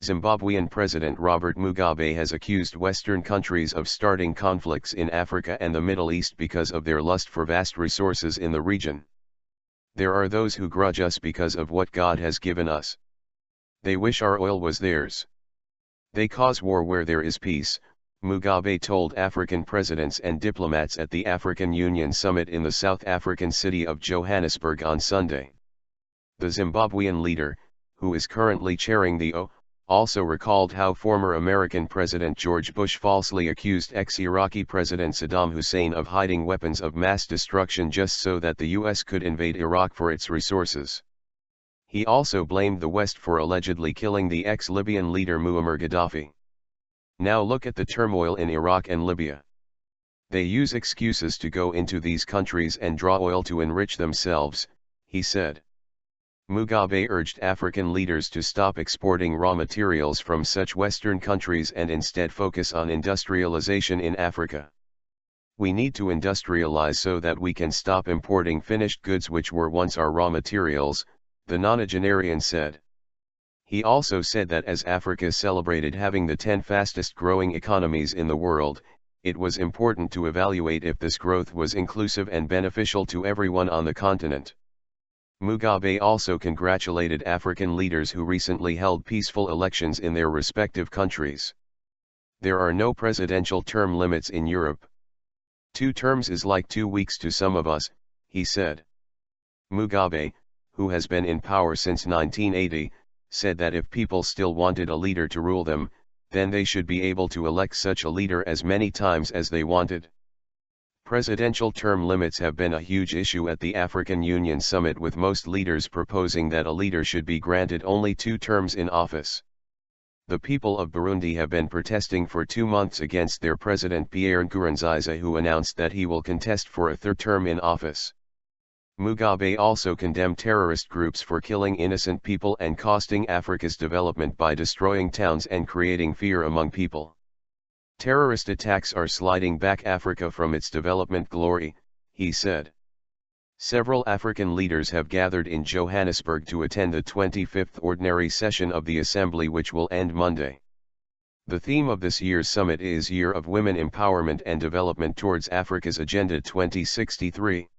Zimbabwean President Robert Mugabe has accused Western countries of starting conflicts in Africa and the Middle East because of their lust for vast resources in the region. There are those who grudge us because of what God has given us. They wish our oil was theirs. They cause war where there is peace, Mugabe told African presidents and diplomats at the African Union Summit in the South African city of Johannesburg on Sunday. The Zimbabwean leader, who is currently chairing the O, also recalled how former American President George Bush falsely accused ex-Iraqi President Saddam Hussein of hiding weapons of mass destruction just so that the US could invade Iraq for its resources. He also blamed the West for allegedly killing the ex-Libyan leader Muammar Gaddafi. Now look at the turmoil in Iraq and Libya. They use excuses to go into these countries and draw oil to enrich themselves, he said. Mugabe urged African leaders to stop exporting raw materials from such Western countries and instead focus on industrialization in Africa. We need to industrialize so that we can stop importing finished goods which were once our raw materials, the nonagenarian said. He also said that as Africa celebrated having the 10 fastest growing economies in the world, it was important to evaluate if this growth was inclusive and beneficial to everyone on the continent. Mugabe also congratulated African leaders who recently held peaceful elections in their respective countries. There are no presidential term limits in Europe. 2 terms is like 2 weeks to some of us, he said. Mugabe, who has been in power since 1980, said that if people still wanted a leader to rule them, then they should be able to elect such a leader as many times as they wanted. Presidential term limits have been a huge issue at the African Union Summit, with most leaders proposing that a leader should be granted only 2 terms in office. The people of Burundi have been protesting for 2 months against their president Pierre Nkurunziza, who announced that he will contest for a 3rd term in office. Mugabe also condemned terrorist groups for killing innocent people and costing Africa's development by destroying towns and creating fear among people. Terrorist attacks are sliding back Africa from its development glory, he said. Several African leaders have gathered in Johannesburg to attend the 25th Ordinary Session of the Assembly, which will end Monday. The theme of this year's summit is Year of Women Empowerment and Development towards Africa's Agenda 2063.